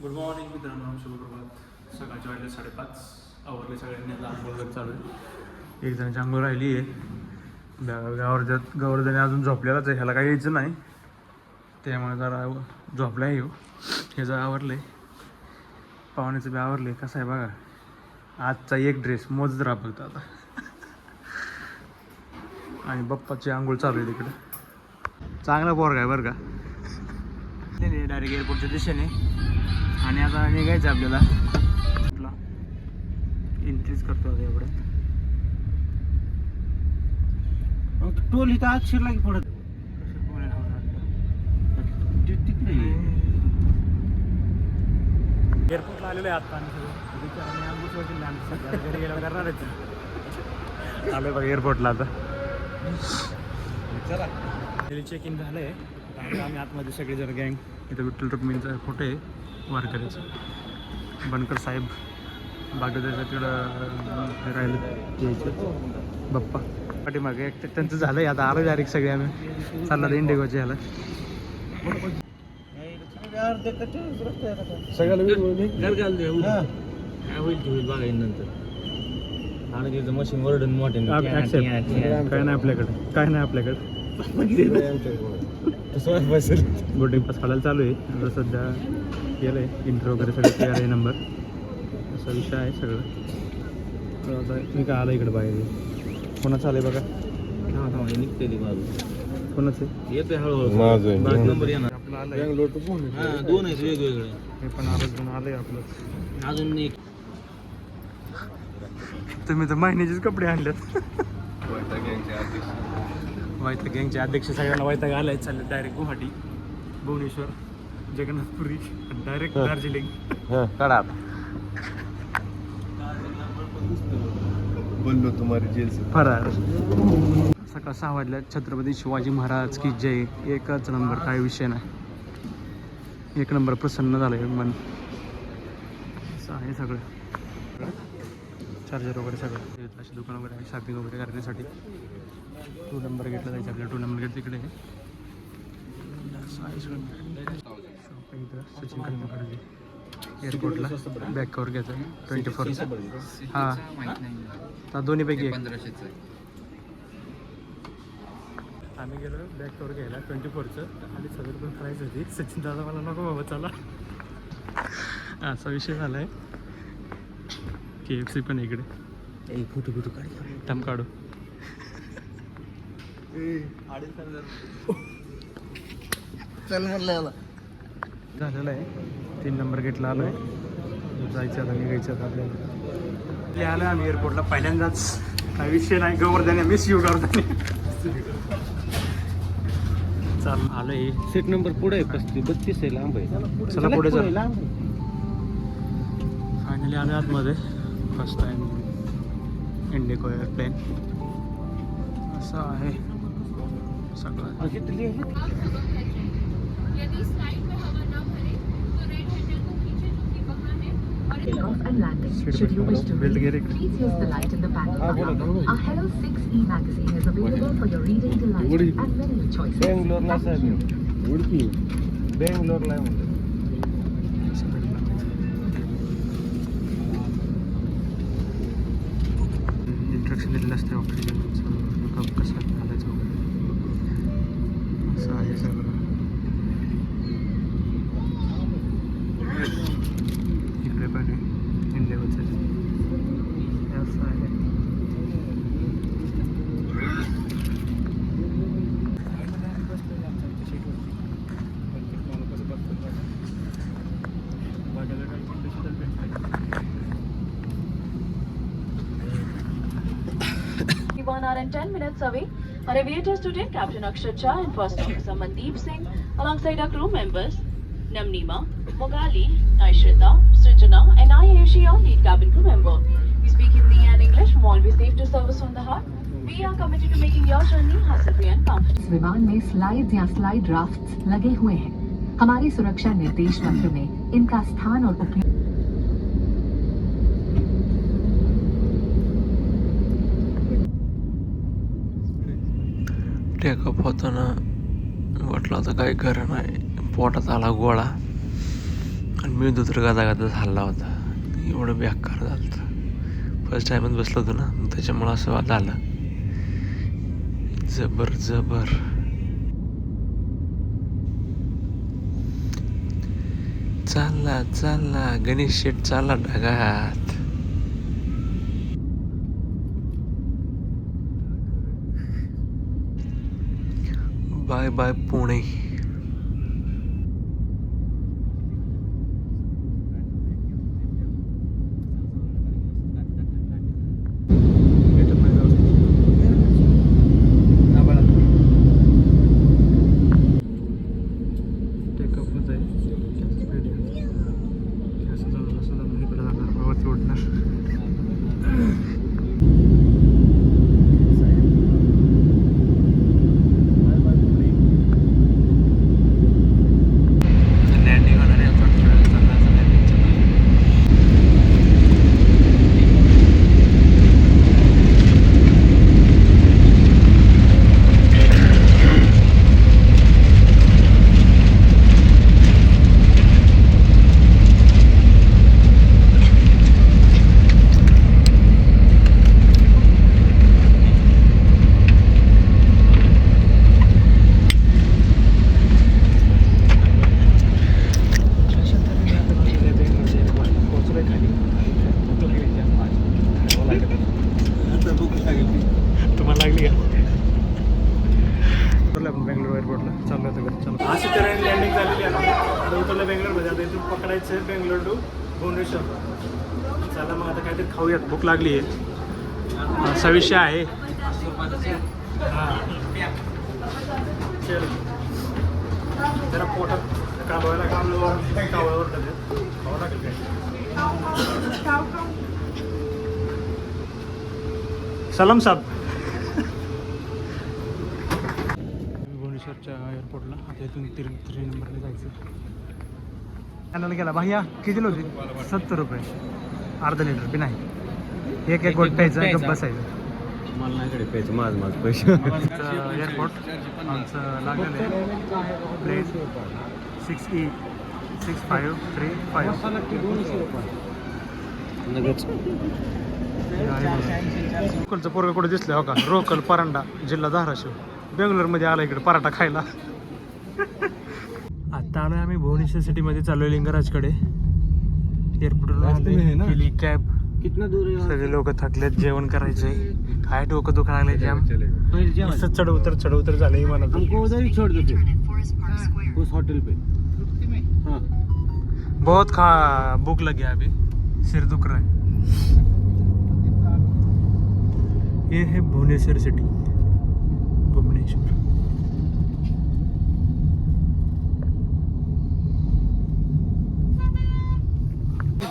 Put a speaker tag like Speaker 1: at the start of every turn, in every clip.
Speaker 1: Good morning मित्रांनो, शुभप्रभात. सकाळचे वाजले 5:30. आवरले सगळ्यांनी, आता आंघोळ वगैरे चालू आहे. एक जणांची आंघोळ राहिली आहे. गौरधने अजून झोपलेलाच आहे, ह्याला काही यायचं नाही त्यामुळे जरा झोपला आहे. ह्याचं आवरलं आहे, पाहुण्याचं बी आवरलं आहे. कसं आहे बघा, आजचा एक ड्रेस मोजत राहा फक्त आता. आणि बाप्पाची आंघोळ चालू आहे तिकडं. चांगला पोरगा आहे बरं का. डायरेक्ट एअरपोर्टच्या दिशेने. आणि आता निघायचं आपल्याला. एंट्रीज करतो आता एवढं.
Speaker 2: टोल इथं आत शिरला की पडत
Speaker 1: एअरपोर्टला आलेलो आहे आता. आणि आंबूच घरी गेल्यावर करणार आहे. आलो बघा एअरपोर्टला आता. चेक इन झालं आहे. आता आम्ही आतमध्ये सगळेजण गँग. इथं विठ्ठल रुक्मिणीचा फोटो आहे वारकऱ्याचं. बनकर साहेब बागेच्या तिकडं राहिलं यायचं बाप्पा पाठीमागे. एक त्यांचं झालं आहे. आता आलो डायरेक्ट सगळे आम्ही चालला इंडिगोच्या ह्याला.
Speaker 2: सगळ्याला मशीन वरडून मोठे
Speaker 1: काय नाही आपल्याकडे, काय नाही आपल्याकडे. बोर्डिंग पास काढायला चालू आहे. आता सध्या गेलं आहे इंटरव्ह्यू वगैरे सगळं तयार आहे. नंबर असा विषय आहे सगळं. तर आता मी काय आलं इकडे बाहेर. कोणाचं आलं आहे बघा.
Speaker 2: निघते
Speaker 1: कोणाचं
Speaker 2: येते हळूहळू नंबर येणार.
Speaker 1: आपलं आलं आहे.
Speaker 2: दोन आहेत वेगवेगळे.
Speaker 1: हे पण आलं आहे आपलं.
Speaker 2: अजून एक
Speaker 1: तुम्ही तर महिन्याचेच कपडे आणलेत. वैताग गँगचे अध्यक्ष सगळ्यांना वैताग आलाय. चालले डायरेक्ट गुवाहाटी, भुवनेश्वर, जगन्नाथपुरी, डायरेक्ट दार्जिलिंग.
Speaker 2: काढा
Speaker 3: बोललो तुम्हारी जेल से
Speaker 1: फरार. सकाळ 6 वाजल्या. छत्रपती शिवाजी महाराज की जय. एकच नंबर, काही विषय नाही. एक नंबर प्रसन्न झालं आहे मन. असं आहे सगळं. चार्जर वगैरे सगळं असे दुकान वगैरे आहे शॉपिंग वगैरे करण्यासाठी. 2 नंबर गेटला जायचं आपल्याला. 2 नंबर गेट तिकडे आहे. शॉपिंग इथं सचिन कन्याकडे एअरपोर्टला बॅक कवर घ्यायचं 24. हां, तर दोन्हीपैकी 1500चं. आम्ही गेलो बॅक कवर घ्यायला 24चं. आणि सगळं पण करायचं होती. सचिन दादा मला नको बाबा चला, असा विषय झाला आहे. KFC पण इकडे.
Speaker 2: फोटो काढ.
Speaker 1: थांब काढू.
Speaker 2: चल म्हणलं
Speaker 1: झालेलं आहे. 3 नंबर गेटला आलो आहे. जायचं आता, निघायचं आता आपल्याला. आलो आम्ही एअरपोर्टला पहिल्यांदाच. काही विषय नाही. Govardhane miss you Govardhane. चाल आलो आहे.
Speaker 2: सीट नंबर पुढे आहे 32 आहे. लांब आहे.
Speaker 1: चला पुढे चला. फायनली आलो आतमध्ये. First time Indigo airplane. असं आहे सगळं.
Speaker 4: यदि स्लाइड में हवा न भरे तो रेड हैंडल को खींचे जो कि वाहन है और
Speaker 5: Takeoff and landing. Should you wish to read, please use the light in the panel above. Our Hello 6E magazine is available for your reading delight and many choices.
Speaker 2: बेंगलोरला साहेब उडकी बेंगलोरला आहे म्हणलं.
Speaker 1: इंट्रक्शन दिलेलं असते ऑक्सिजनचं कसं घालायचं वगैरे. असं आहे सगळं. इकडे पण आहे इंडियाचं. असं आहे.
Speaker 6: One hour and 10 minutes away. Our aviator student Captain Akshat Shah and First Officer Mandeep Singh, alongside our crew members Namnima, Mogali, Aishrita, Srijana, and I, Asia, lead cabin crew member. We speak Hindi and English. We always safe to service on the heart. We are committed to making your journey hassle-free and comfortable.
Speaker 5: इस विमान में slides या slide rafts लगे हुए हैं. हमारी सुरक्षा निर्देश पत्र में इनका स्थान और उपयोग.
Speaker 7: टेकअप होताना वाटलं आता काही खरं नाही. पोटात आला गोळा
Speaker 1: आणि मी दुसरं गाता गाता हल्ला होता. एवढं बेकार झालं होतं. फर्स्ट टाइमच बसलो होतो ना, त्याच्यामुळं असं झालं. जबर जबर. चालला चालला गणेश शेठ चालला ढगात. Bye bye Pune. तुम्हाला लागली का? आपण बेंगलोर एअरपोर्टला चालू होतं. अशी तऱ्हेने लँडिंग झालेली आहे. आता उतरलं बेंगलोरमध्ये. आता इथून पकडायचं आहे बेंगलोर टू भुवनेश्वर. चला मग आता काहीतरी खाऊयात, भूक लागली आहे. असा विषय आहे. हां चल जरा पोटात कालवायला कावळावर खावं लागेल काय. सलाम साहेब. भुवनेश्वरच्या एअरपोर्टला आता इथून 3 नंबरला जायचं. कॅनल गेला भैया किती होती? 70 रुपये अर्धा लिटर बी नाही. एक गोट प्यायचं गप्प बसायचं.
Speaker 2: मला नाही कडे प्यायचं माझ पैसे.
Speaker 1: एअरपोर्ट आमचं लागलेलं आहे. Plate 6E6535. रोकलचं पोरगं कुठे दिसलं हो का? रोकल परांडा जिल्हा धाराशिव बेंगलोरमध्ये आला इकडे पराठा खायला. आता आलोय आम्ही भुवनेश्वर सिटीमध्ये चाललोय लिंगराजकडे. एअरपोर्टवर केली कॅब.
Speaker 2: कितना दूर है?
Speaker 1: सगळे लोक थकलेत, जेवण करायचंय. काय डोकं दुखायला लागलंय जाम. मस्त चढ उतर झालं विमानात.
Speaker 2: हमको उधर ही छोड़ दो फिर उस होटल पे. हाँ
Speaker 1: बहुत भूख लगी है अभी, सिर दुख रहा है. ये है भुवनेश्वर सिटी. भुवनेश्वर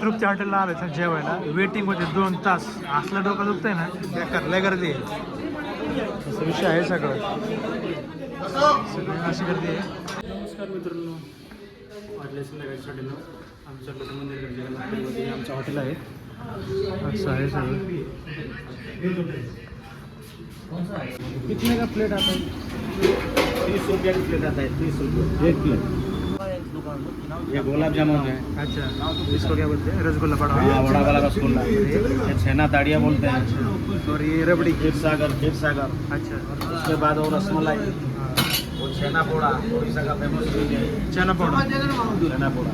Speaker 1: तृप्ती हॉटेलला आलं तर जेवायला. वेटिंग होते 2 तास. असलं डोकं दुखतंय ना, बेकार लय गर्दी आहे. असा विषय आहे सगळं अशी गर्दी आहे. नमस्कार मित्रांनो, वाटल्या संध्याकाळी हॉटेलला आमच्या मंदिर जगन्नाथपुरीमध्ये आमचं हॉटेल आहे. असं आहे सगळं.
Speaker 2: कितने का प्लेट आता है? 30 रुपया की प्लेट आता है. 30 रुपये 1 प्लेट. ये गुलाब जामुन है.
Speaker 1: अच्छा, इसको क्या बोलते हैं? रसगुल्ला पड़ा
Speaker 2: हाँ, बड़ा वाला रसगुल्ला. ये छेना ताड़िया बोलते हैं.
Speaker 1: और ये रबड़ी.
Speaker 2: खीर सागर.
Speaker 1: अच्छा,
Speaker 2: उसके बाद वो रसमलाई, वो छेना पोड़ा, ओडिशा का फेमस चीज है.
Speaker 1: चना पावडा.
Speaker 2: छेना पोड़ा.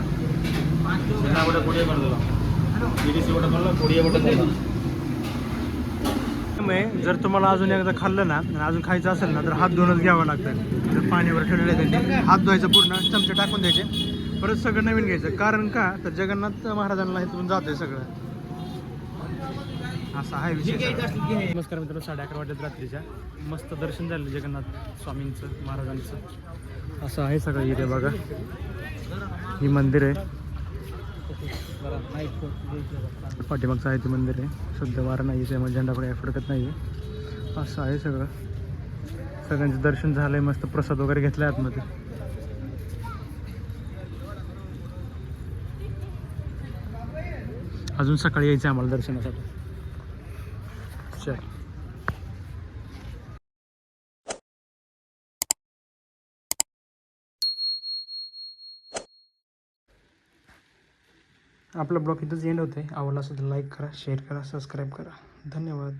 Speaker 2: छेना गोटे 20 कर दो. 30 गोटे कर लो, 20 गोटे कर लो.
Speaker 1: जर तुम्हाला अजून एकदा खाल्लं ना आणि अजून खायचं असेल ना तर हात धुवूनच घ्यावं लागतं. जर पाण्यावर ठेवलेलं आहे त्यांनी हात धुवायचं, पूर्ण चमचे टाकून द्यायचे, परत सगळं नवीन घ्यायचं. कारण का तर जगन्नाथ महाराजांना इथून जातंय सगळं. असा आहे विषय. नमस्कार मित्रांनो, 11:30 वाजल्यात रात्रीच्या. मस्त दर्शन झालं जगन्नाथ स्वामींचं, महाराजांचं. असं आहे सगळं इथे बघा. ही मंदिर आहे, पाठीमागचं आहे ते मंदिर आहे. सध्या वारा नाही आहे त्यामुळे झेंडा पुढे फडकत नाही आहे. असं आहे सगळं. सगळ्यांचं दर्शन झालंय, मस्त प्रसाद वगैरे घेतलाय आतमध्ये. अजून सकाळी यायचं आम्हाला दर्शनासाठी. चल. आपला ब्लॉग इथंच एंड होतं आहे. आवडला असेल तर लाईक करा, शेअर करा, सबस्क्राईब करा. धन्यवाद.